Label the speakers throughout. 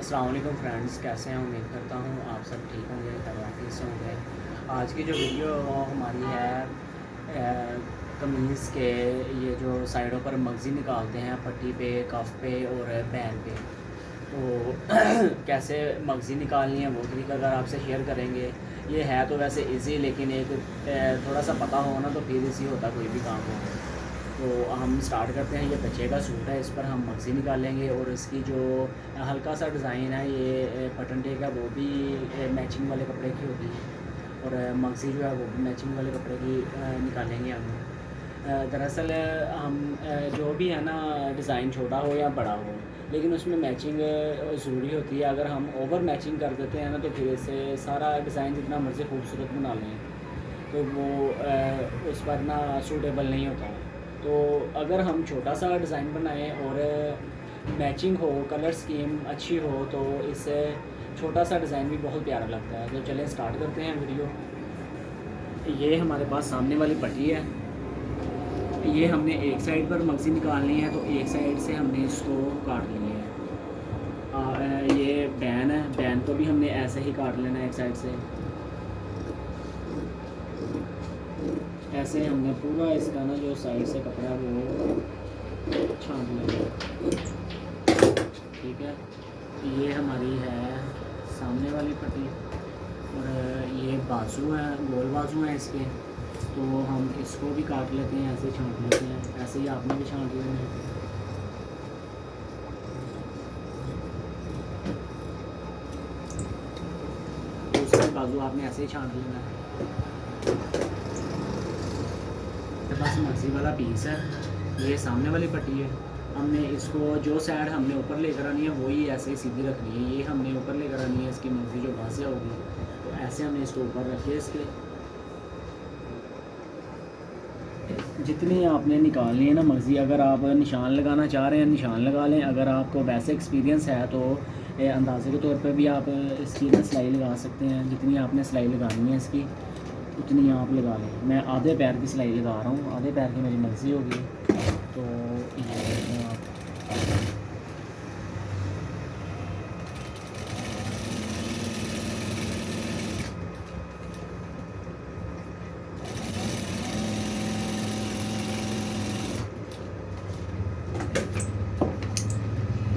Speaker 1: अस्सलाम वालेकुम फ्रेंड्स, कैसे हैं? उम्मीद करता हूँ आप सब ठीक होंगे, खैरियत से होंगे। आज की जो वीडियो हमारी है कमीज़ के ये जो साइडों पर मगज़ी निकालते हैं पट्टी पे, कफ पे और बैन पे, तो कैसे मगज़ी निकालनी है वो तरीका अगर आपसे शेयर करेंगे। ये है तो वैसे इजी, लेकिन एक थोड़ा सा पता हो ना तो फिर इजी होता कोई भी काम हो। तो हम स्टार्ट करते हैं। ये बच्चे का सूट है, इस पर हम मगज़ी निकालेंगे और इसकी जो हल्का सा डिज़ाइन है ये बटन टेक है, वो भी मैचिंग वाले कपड़े की होती है और मगज़ी जो है वो भी मैचिंग वाले कपड़े की निकालेंगे हम। दरअसल हम जो भी है ना, डिज़ाइन छोटा हो या बड़ा हो, लेकिन उसमें मैचिंग ज़रूरी होती है। अगर हम ओवर मैचिंग कर देते हैं ना तो फिर इससे सारा डिज़ाइन जितना मर्ज़ी खूबसूरत बना लें तो वो उस पर ना सूटेबल नहीं होता। तो अगर हम छोटा सा डिज़ाइन बनाएं और मैचिंग हो, कलर स्कीम अच्छी हो, तो इससे छोटा सा डिज़ाइन भी बहुत प्यारा लगता है। तो चलें स्टार्ट करते हैं वीडियो। ये हमारे पास सामने वाली पट्टी है। ये हमने एक साइड पर मगज़ी निकालनी है, तो एक साइड से हमने इसको काट लिया है। ये बैन है, बैन को भी हमने ऐसे ही काट लेना है एक साइड से। ऐसे हमने पूरा इसका ना जो साइड से कपड़ा है वो छांट लेंगे। ठीक है, ये हमारी है सामने वाली पट्टी और ये बाजू है, गोल बाजू है इसके, तो हम इसको भी काट लेते हैं, ऐसे छांट लेते हैं। ऐसे ही आपने भी छांट लेना है। दूसरा बाजू आपने ऐसे ही छांट लेना है। मेरे पास मर्जी वाला पीस है, ये सामने वाली पट्टी है। हमने इसको जो साइड हमने ऊपर लेकर आनी है वही ऐसे ही सीधी रखनी है। ये हमने ऊपर लेकर आनी है, इसकी मर्जी जो वाज़ेह होगी, तो ऐसे हमने इसको ऊपर रखिए। इसके जितनी आपने निकालनी है ना मर्ज़ी, अगर आप निशान लगाना चाह रहे हैं निशान लगा लें। अगर आपको वैसे एक्सपीरियंस है तो अंदाज़े के तौर पे भी आप इसकी ना सिलाई लगा सकते हैं। जितनी आपने सिलाई लगानी है इसकी उतनी आप लगा लें। मैं आधे पैर की सिलाई लगा रहा हूँ, आधे पैर की मेरी मर्ज़ी होगी। तो ये देखें आप,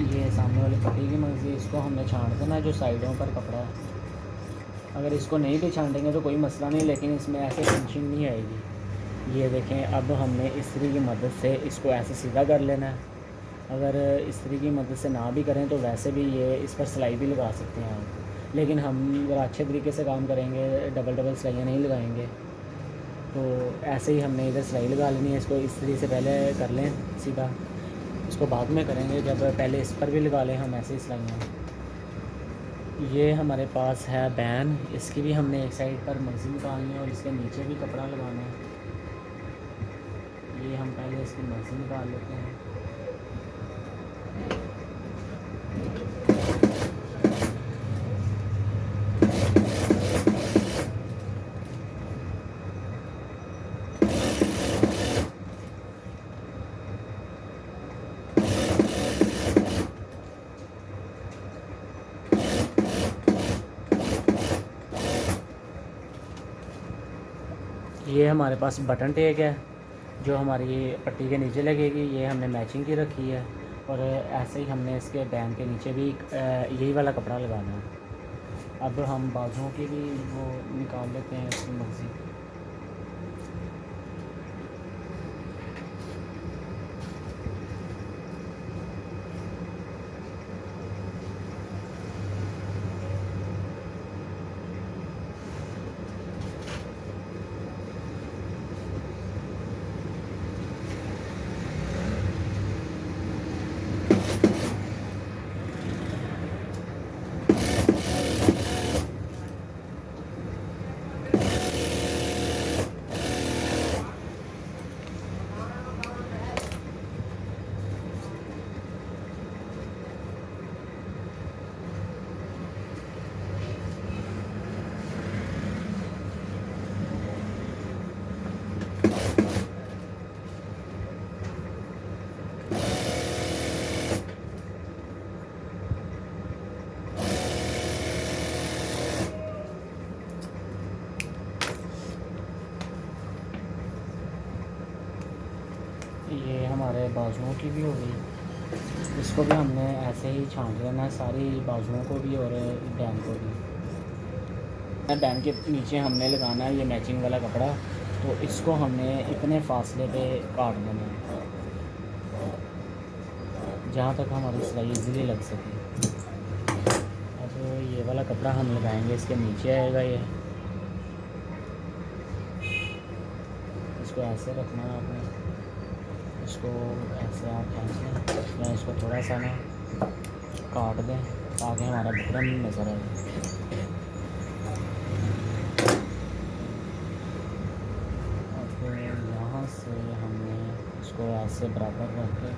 Speaker 1: ये सामने वाली पट्टी की मर्ज़ी, इसको हमने छांट देना जो साइडों पर कपड़ा है। अगर इसको नहीं भी छांटेंगे तो कोई मसला नहीं, लेकिन इसमें ऐसे फिनिशिंग नहीं आएगी। ये देखें, अब हमने इस्त्री की मदद से इसको ऐसे सीधा कर लेना है। अगर इस्त्री की मदद से ना भी करें तो वैसे भी ये इस पर सिलाई भी लगा सकते हैं आप, लेकिन हम अगर अच्छे तरीके से काम करेंगे डबल डबल सिलाइयाँ नहीं लगाएंगे। तो ऐसे ही हमने इधर सिलाई लगा लेनी है। इसको इस्त्री से पहले कर लें सीधा, इसको बाद में करेंगे जब पहले इस पर भी लगा लें हम ऐसे ही सिलाइयाँ। ये हमारे पास है बैन, इसकी भी हमने एक साइड पर मर्ज़ी निकालनी है और इसके नीचे भी कपड़ा लगाना है। ये हम पहले इसकी मर्ज़ी निकाल लेते हैं। ये हमारे पास बटन टेक है जो हमारी पट्टी के नीचे लगेगी, ये हमने मैचिंग की रखी है। और ऐसे ही हमने इसके बैन के नीचे भी यही वाला कपड़ा लगाना है। अब हम बाजुओं की भी वो निकाल लेते हैं इसकी मर्ज़ी। बाजुओं की भी हो गई। इसको भी हमने ऐसे ही छांट लेना है, सारी बाजुओं को भी और बैन को भी। बैन के नीचे हमने लगाना है ये मैचिंग वाला कपड़ा, तो इसको हमने इतने फासले पे काट देना है जहाँ तक हमारी सिलाई इजीली लग सके। अब ये वाला कपड़ा हम लगाएंगे, इसके नीचे आएगा ये। इसको ऐसे रखना है आपने, इसको ऐसे आप खींच लें या इसको थोड़ा सा ना काट दें ताकि हमारा बुकरम नज़र आए। अब यहाँ से हमने इसको ऐसे बराबर रख के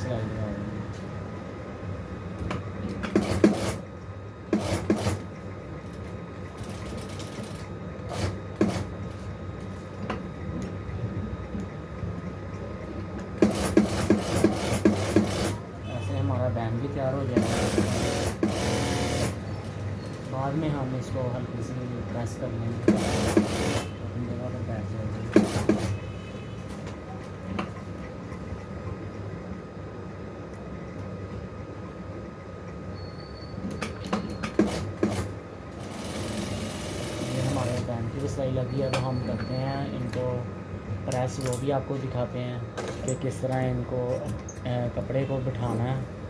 Speaker 1: सिलाई लगा देंगे। बैन भी तैयार हो जाएगा। बाद में हम इसको हल्की सी प्रेस कर लेंगे, अपनी जगह पर बैठ जाएगी। ये हमारे बैन की भी सिलाई लगी है, तो हम करते हैं इनको प्रेस, वो भी आपको दिखाते हैं कि किस तरह इनको कपड़े को बिठाना है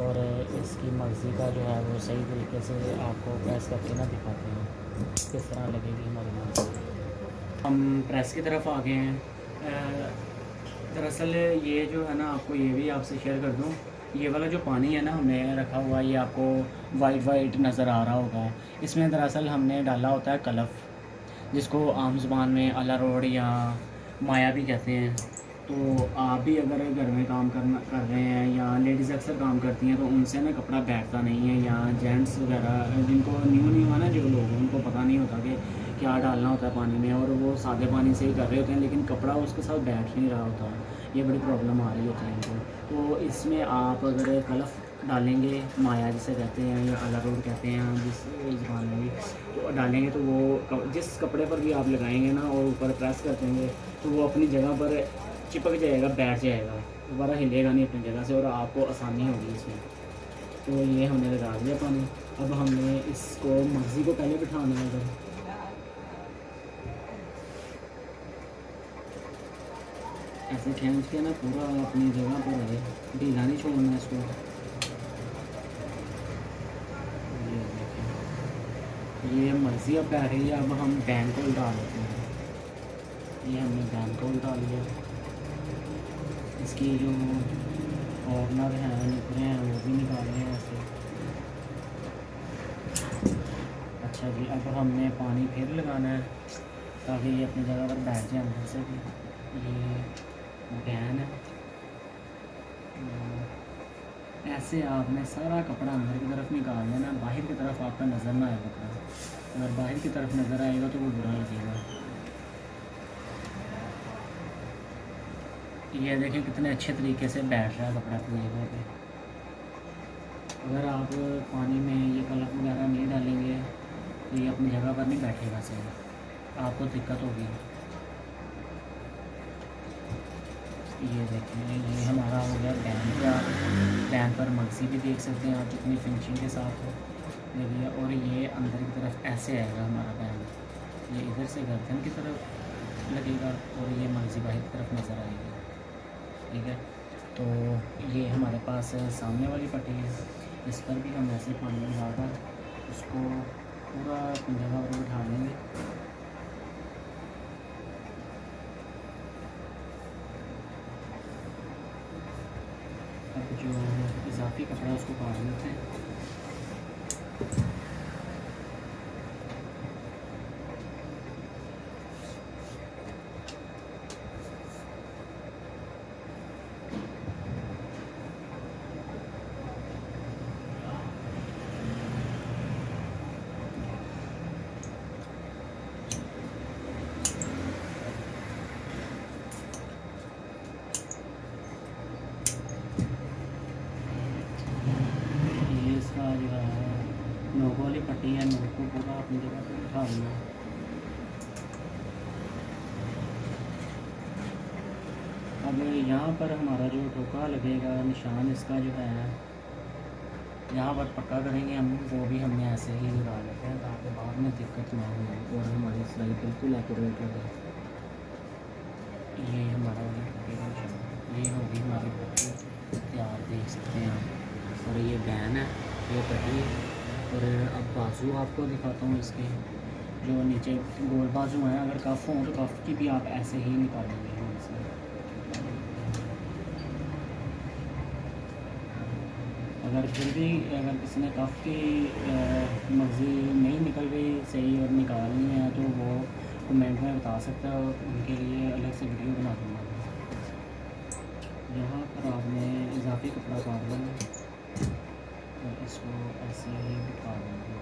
Speaker 1: और इसकी मर्ज़ी का जो है वो सही तरीके से आपको प्रेस करके ना दिखाते हैं किस तरह लगेगी हमारी मर्ज़ी। हम प्रेस की तरफ आ गए हैं। दरअसल ये जो है ना, आपको ये भी आपसे शेयर कर दूँ, ये वाला जो पानी है ना हमने रखा हुआ, ये आपको वाइट नज़र आ रहा होगा। इसमें दरअसल हमने डाला होता है कलफ, जिसको आम ज़ुबान में अला रोड या माया भी कहते हैं। तो आप भी अगर घर में काम कर रहे हैं या लेडीज़ अक्सर काम करती हैं, तो उनसे ना कपड़ा बैठता नहीं है, या जेंट्स वगैरह जिनको न्यू है ना, जो लोग उनको पता नहीं होता कि क्या डालना होता है पानी में, और वो सादे पानी से ही कर रहे होते हैं, लेकिन कपड़ा उसके साथ बैठ नहीं रहा होता। ये बड़ी प्रॉब्लम आ रही होती है इनको। तो इसमें आप अगर कलफ डालेंगे, माया जिसे कहते हैं या अला रोड कहते हैं जिस ज़बान में भी, तो डालेंगे तो वो जिस कपड़े पर भी आप लगाएंगे ना और ऊपर प्रेस कर देंगे, तो वो अपनी जगह पर चिपक जाएगा, बैठ जाएगा, दोबारा हिलेगा नहीं अपनी जगह से, और आपको आसानी होगी इसमें। तो ये हमने लगा दिया पानी। अब हमने इसको मर्ज़ी को पहले बिठाना है इधर, ऐसे खींच के ना पूरा अपनी जगह पर रहे, ढीला नहीं छोड़ना इसको। ये देखें, ये मर्ज़ी अब बैठ रही है। अब हम बैन को उल्टा लेते हैं। ये हमने बैन को उल्टा लिया, इसकी जो कॉर्नर हैं निकले हैं वो भी निकाले हैं ऐसे। अच्छा जी, अब हमने पानी फिर लगाना है ताकि ये अपनी जगह पर बैठ जाए अंदर से भी। ये बैन है, ऐसे आपने सारा कपड़ा अंदर की तरफ निकाल देना, बाहर की तरफ आपका नज़र ना आए कपड़ा। अगर बाहर की तरफ नज़र आएगा तो वो बुरा लगेगा। ये देखें कितने अच्छे तरीके से बैठ रहा है कपड़ा अपनी जगह पे। अगर आप पानी में ये कलफ वगैरह नहीं डालेंगे तो ये अपनी जगह पर नहीं बैठेगा सही, आपको दिक्कत होगी। ये देखें, ये हमारा हो गया बैन का। बैन पर मर्ज़ी भी देख सकते हैं आप जितनी फिनिशिंग के साथ हो देखिए। और ये अंदर की तरफ ऐसे आएगा हमारा बैन, ये इधर से गर्दन की तरफ लगेगा और ये मर्ज़ी बाहर की तरफ नज़र आएगी। ठीक है, तो ये हमारे पास सामने वाली पट्टी है, इस पर भी हम ऐसे पानी लगाकर उसको पूरा अपनी जगह पर बिठा लेंगे। अब जो इजाफी कपड़ा उसको काट लेते हैं। नोक वाली पट्टी है, नोक को पूरा अपनी जगह पर बिठा देना। अब अब यहाँ पर हमारा जो ठोका लगेगा, निशान इसका जो है यहाँ पर पक्का करेंगे हम, वो भी हमने ऐसे ही लगा लेते हैं ताकि बाद में दिक्कत ना हो और हमारी सिलाई बिल्कुल एक्यूरेट लगे। ये हमारा निशान, ये होगी हमारी पट्टी तैयार, देख सकते हैं आप। और ये बैन है, ये पट्टी। और अब बाजू आपको दिखाता हूँ इसके, जो नीचे गोल बाजू हैं, अगर कफ़ हों तो कफ़ की भी आप ऐसे ही निकालेंगे इसमें। अगर फिर भी अगर किसी ने कफ़ की मर्ज़ी नहीं निकल रही सही और निकालनी है तो वो कमेंट में बता सकता है, उनके लिए अलग से वीडियो बना दूँगा। यहाँ पर आपने इजाफी कपड़ा काट लेना और इसको ऐसे ही बिठा देंगे।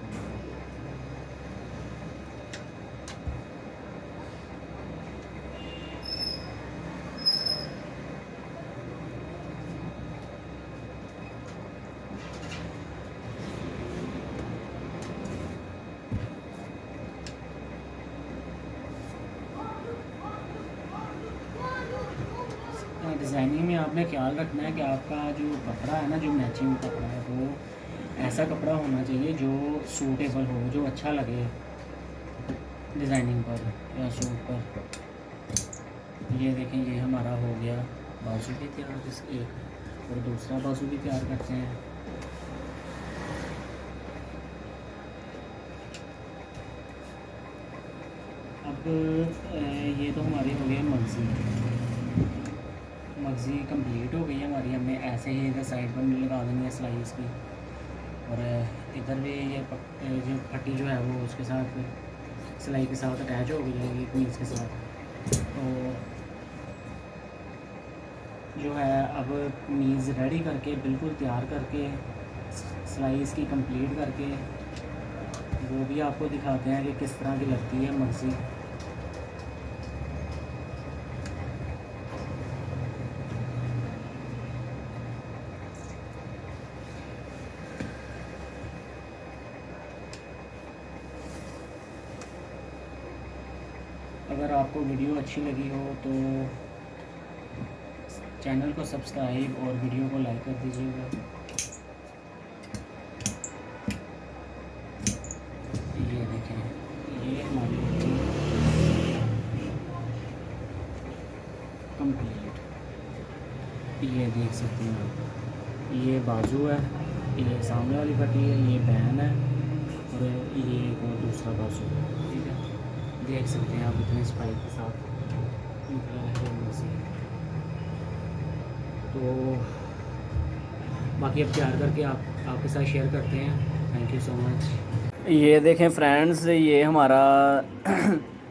Speaker 1: डिज़ाइनिंग में आपने ख्याल रखना है कि आपका जो कपड़ा है ना, जो मैचिंग कपड़ा है, वो ऐसा कपड़ा होना चाहिए जो सूटेबल हो, जो अच्छा लगे डिज़ाइनिंग पर या सूट पर। ये देखें, ये हमारा हो गया बाजू भी तैयार, जिस एक और दूसरा बाजू भी तैयार करते हैं। अब ये तो हमारी हो गई मगज़ी कंप्लीट हो गई है हमारी। हमने ऐसे ही इधर साइड पर लगा देनी है सिलाई इसकी, और इधर भी ये जो पट्टी जो है वो उसके साथ सिलाई के साथ अटैच हो गई है कमीज़ के साथ। तो जो है अब कमीज़ रेडी करके बिल्कुल तैयार करके सिलाई इसकी कंप्लीट करके वो भी आपको दिखाते हैं कि किस तरह की लगती है मगज़ी। अगर आपको वीडियो अच्छी लगी हो तो चैनल को सब्सक्राइब और वीडियो को लाइक कर दीजिएगा। ये देखें, ये हमारी कंप्लीट, ये देख सकते हैं आप। ये बाजू है, ये सामने वाली पट्टी है, ये बैन है और ये एक और दूसरा बाजू है। ठीक है, देख सकते हैं आप इतने सफाई के साथ निकला है मुझसे। तो बाकी अब तैयार करके आपके साथ शेयर करते हैं। Thank you so much. ये देखें फ्रेंड्स, ये हमारा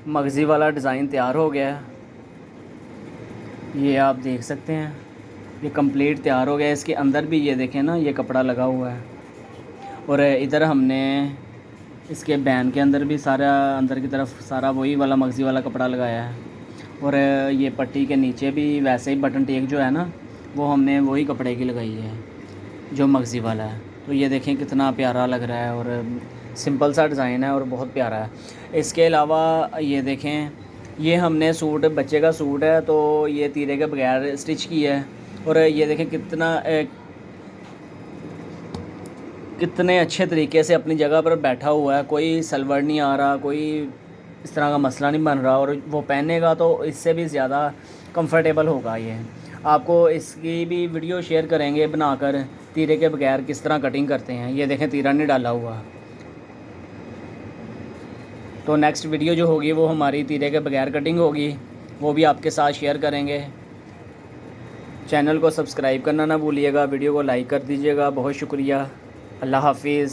Speaker 1: मगज़ी वाला डिज़ाइन तैयार हो गया है। ये आप देख सकते हैं, ये कंप्लीट तैयार हो गया है। इसके अंदर भी ये देखें ना, ये कपड़ा लगा हुआ है और इधर हमने इसके बैन के अंदर भी सारा अंदर की तरफ सारा वही वाला मगज़ी वाला कपड़ा लगाया है। और ये पट्टी के नीचे भी वैसे ही बटन टेक जो है ना, वो हमने वही कपड़े की लगाई है जो मगज़ी वाला है। तो ये देखें कितना प्यारा लग रहा है और सिंपल सा डिज़ाइन है और बहुत प्यारा है। इसके अलावा ये देखें, ये हमने सूट, बच्चे का सूट है तो ये तीरे के बगैर स्टिच किया है। और ये देखें कितने अच्छे तरीके से अपनी जगह पर बैठा हुआ है, कोई सलवट नहीं आ रहा, कोई इस तरह का मसला नहीं बन रहा। और वो पहनेगा तो इससे भी ज़्यादा कंफर्टेबल होगा। ये आपको इसकी भी वीडियो शेयर करेंगे बनाकर, तीरे के बगैर किस तरह कटिंग करते हैं। ये देखें, तीरा नहीं डाला हुआ। तो नेक्स्ट वीडियो जो होगी वो हमारी तीरे के बगैर कटिंग होगी, वो भी आपके साथ शेयर करेंगे। चैनल को सब्सक्राइब करना ना भूलिएगा, वीडियो को लाइक कर दीजिएगा। बहुत शुक्रिया। अल्लाह हाफिज़।